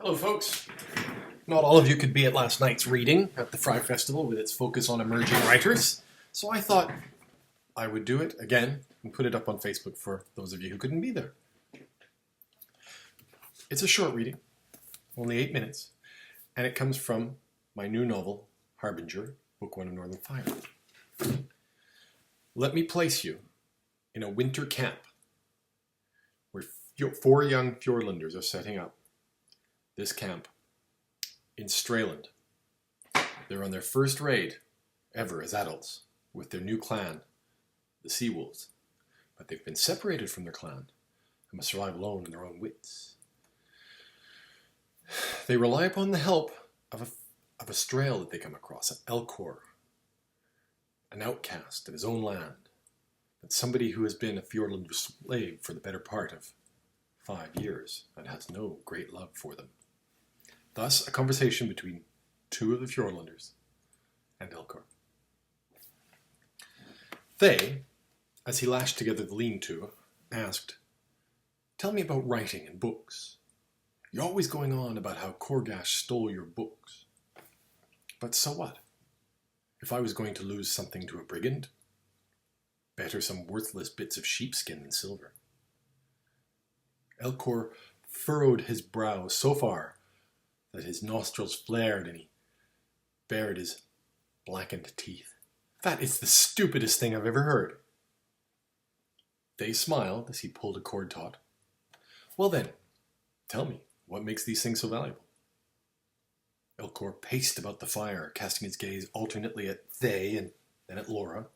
Hello, folks. Not all of you could be at last night's reading at the Fry Festival with its focus on emerging writers, so I thought I would do it again and put it up on Facebook for those of you who couldn't be there. It's a short reading, only 8 minutes, and it comes from my new novel, Harbinger, Book 1 of Northern Fire. Let me place you in a winter camp where 4 young Fjordlanders are setting up this camp in Strayland. They're on their first raid ever as adults with their new clan, the Seawolves. But they've been separated from their clan and must survive alone in their own wits. They rely upon the help of a strail that they come across, an Elcor, an outcast of his own land, but somebody who has been a Fjordlander slave for the better part of 5 years and has no great love for them. Thus, a conversation between 2 of the Fjordlanders and Elcor. They, as he lashed together the lean-to, asked, "Tell me about writing and books. You're always going on about how Korgash stole your books. But so what? If I was going to lose something to a brigand, better some worthless bits of sheepskin than silver." Elcor furrowed his brow so far that his nostrils flared and he bared his blackened teeth. "That is the stupidest thing I've ever heard." They smiled as he pulled a cord taut. "Well then, tell me, what makes these things so valuable?" Elcor paced about the fire, casting his gaze alternately at they and then at Laura.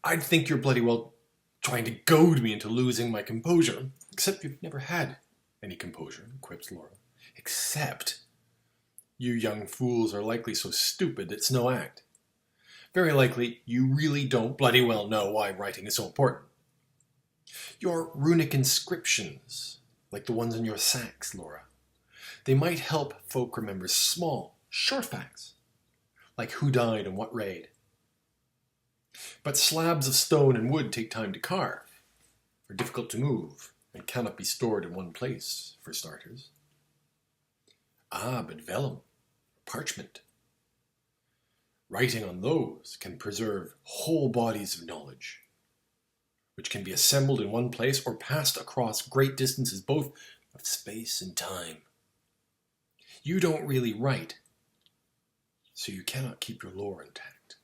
I'd think you're bloody well trying to goad me into losing my composure, except you've never had any composure," quipped Laura. "Except you young fools are likely so stupid it's no act. Very likely you really don't bloody well know why writing is so important. Your runic inscriptions, like the ones on your sacks, Laura, they might help folk remember small, short facts, like who died and what raid. But slabs of stone and wood take time to carve, are difficult to move, and cannot be stored in one place, for starters. But vellum, parchment. Writing on those can preserve whole bodies of knowledge, which can be assembled in one place or passed across great distances, both of space and time. You don't really write, so you cannot keep your lore intact."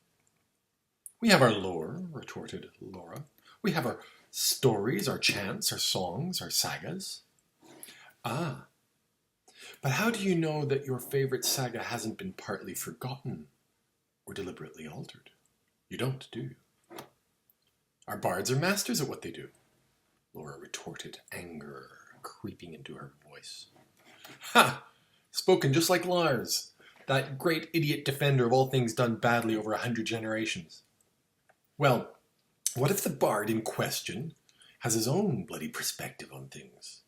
"We have our lore," retorted Laura. "We have our stories, our chants, our songs, our sagas." But how do you know that your favorite saga hasn't been partly forgotten or deliberately altered? You don't, do you? Our bards are masters at what they do," Laura retorted, anger creeping into her voice. "Ha! Spoken just like Lars, that great idiot defender of all things done badly over 100 generations. Well, what if the bard in question has his own bloody perspective on things?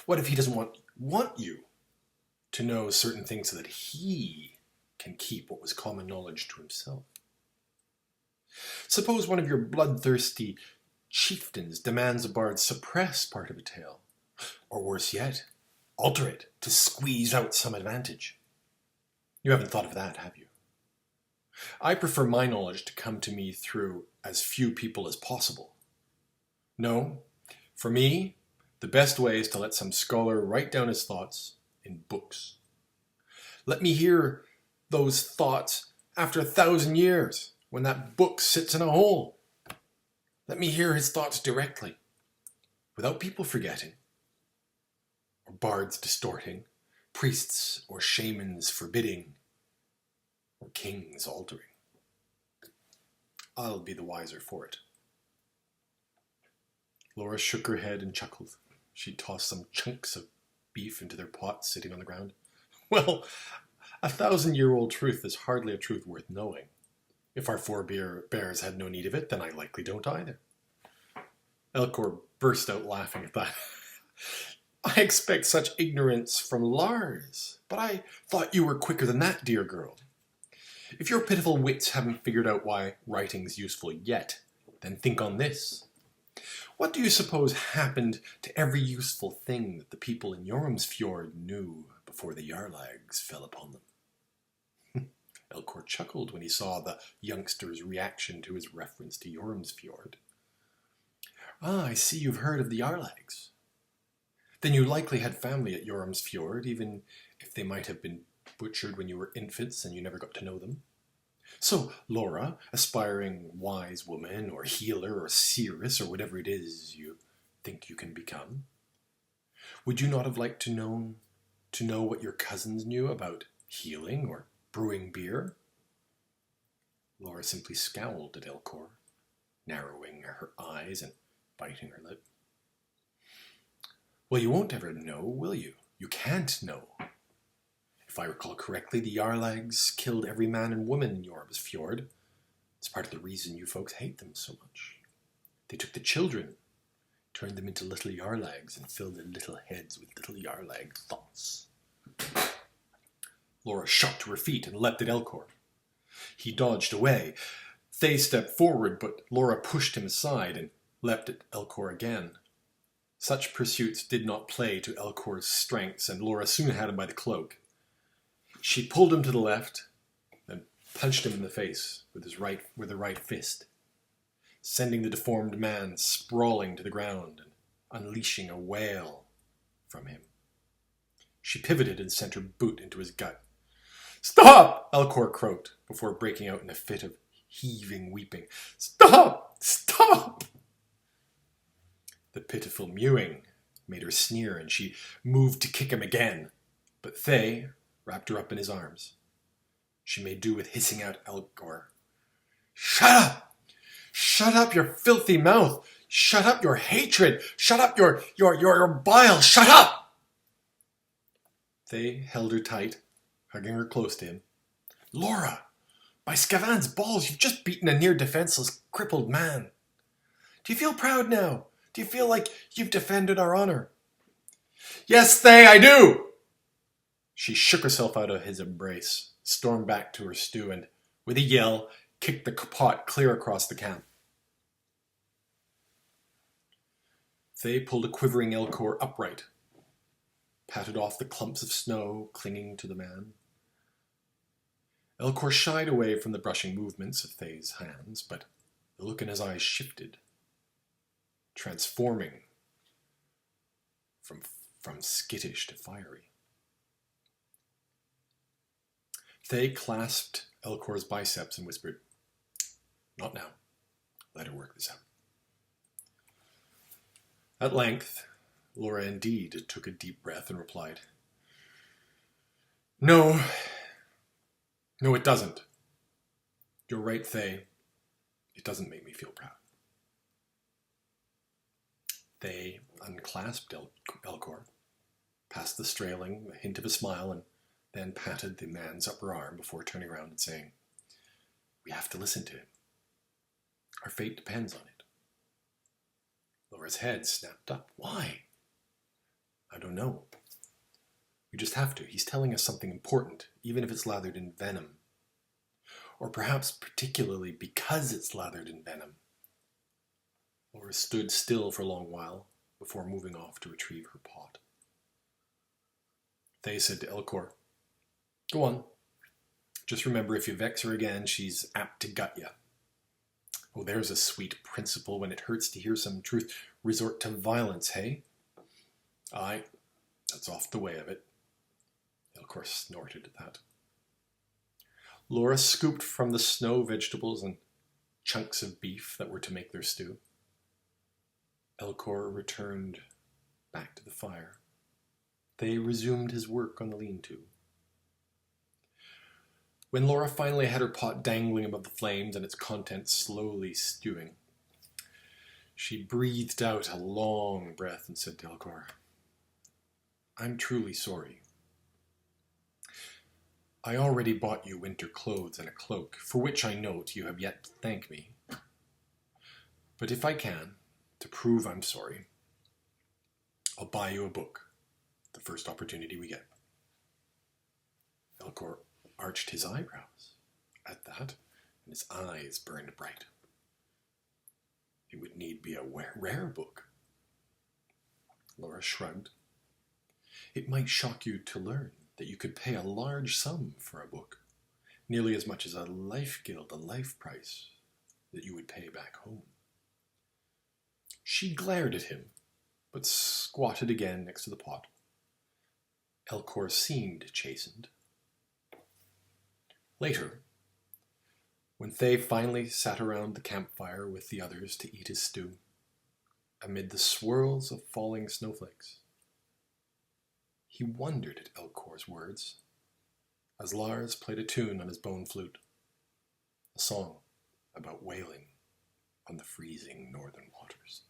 What if he doesn't want you to know certain things so that he can keep what was common knowledge to himself? Suppose one of your bloodthirsty chieftains demands a bard suppress part of a tale, or worse yet, alter it to squeeze out some advantage. You haven't thought of that, have you? I prefer my knowledge to come to me through as few people as possible. No, for me, the best way is to let some scholar write down his thoughts in books. Let me hear those thoughts after 1,000 years, when that book sits in a hole. Let me hear his thoughts directly, without people forgetting, or bards distorting, priests or shamans forbidding, or kings altering. I'll be the wiser for it." Laura shook her head and chuckled. She tossed some chunks of beef into their pot sitting on the ground. "Well, 1,000-year-old truth is hardly a truth worth knowing. If our forebears had no need of it, then I likely don't either." Elcor burst out laughing at that. "I expect such ignorance from Lars, but I thought you were quicker than that, dear girl. If your pitiful wits haven't figured out why writing's useful yet, then think on this. What do you suppose happened to every useful thing that the people in Jormsfjord knew before the Jarlags fell upon them? Elcor chuckled when he saw the youngster's reaction to his reference to Jormsfjord. Ah, I see you've heard of the Jarlags. Then you likely had family at Jormsfjord, even if they might have been butchered when you were infants and you never got to know them. So, Laura, aspiring wise woman, or healer, or seeress, or whatever it is you think you can become, would you not have liked to know what your cousins knew about healing or brewing beer? Laura simply scowled at Elcor, narrowing her eyes and biting her lip. Well, you won't ever know, will you? You can't know. If I recall correctly, the Jarlags killed every man and woman in Jormsfjord. It's part of the reason you folks hate them so much. They took the children, turned them into little Jarlags, and filled their little heads with little Jarlag thoughts. Laura shot to her feet and leapt at Elcor. He dodged away. Thay stepped forward, but Laura pushed him aside and leapt at Elcor again. Such pursuits did not play to Elcor's strengths, and Laura soon had him by the cloak. She pulled him to the left and punched him in the face with the right fist, sending the deformed man sprawling to the ground and unleashing a wail from him. She pivoted and sent her boot into his gut. "Stop!" Elcor croaked, before breaking out in a fit of heaving weeping. "Stop! Stop!" The pitiful mewing made her sneer, and she moved to kick him again, but Thay wrapped her up in his arms. She made do with hissing out Elcor. "Shut up! Shut up your filthy mouth! Shut up your hatred! Shut up your bile! Shut up!" Thay held her tight, hugging her close to him. "Laura, by Scavan's balls, you've just beaten a near-defenseless, crippled man. Do you feel proud now? Do you feel like you've defended our honor?" "Yes, Thay, I do!" She shook herself out of his embrace, stormed back to her stew, and, with a yell, kicked the pot clear across the camp. Thay pulled a quivering Elcor upright, patted off the clumps of snow clinging to the man. Elcor shied away from the brushing movements of Thay's hands, but the look in his eyes shifted, transforming from skittish to fiery. Thay clasped Elcor's biceps and whispered, "Not now. Let her work this out." At length, Laura indeed took a deep breath and replied, No, it doesn't. You're right, Thay. It doesn't make me feel proud." Thay unclasped Elcor, passed the straling, a hint of a smile, and then patted the man's upper arm before turning around and saying, "We have to listen to him. Our fate depends on it." Laura's head snapped up. "Why?" "I don't know. We just have to. He's telling us something important, even if it's lathered in venom. Or perhaps particularly because it's lathered in venom." Laura stood still for a long while before moving off to retrieve her pot. Thay said to Elcor, "Go on. Just remember, if you vex her again, she's apt to gut you. Oh, there's a sweet principle. When it hurts to hear some truth, resort to violence, hey?" "Aye, that's off the way of it." Elcor snorted at that. Laura scooped from the snow vegetables and chunks of beef that were to make their stew. Elcor returned back to the fire. They resumed his work on the lean-to. When Laura finally had her pot dangling above the flames and its contents slowly stewing, she breathed out a long breath and said to Elcor, "I'm truly sorry. I already bought you winter clothes and a cloak, for which I note you have yet to thank me. But if I can, to prove I'm sorry, I'll buy you a book the first opportunity we get." Elcor arched his eyebrows at that, and his eyes burned bright. It would need be a rare book. Laura shrugged. It might shock you to learn that you could pay a large sum for a book, nearly as much as a life guild, a life price that you would pay back home. She glared at him, but squatted again next to the pot. Elcor seemed chastened. Later, when Thay finally sat around the campfire with the others to eat his stew, amid the swirls of falling snowflakes, he wondered at Elcor's words as Lars played a tune on his bone flute, a song about whaling on the freezing northern waters.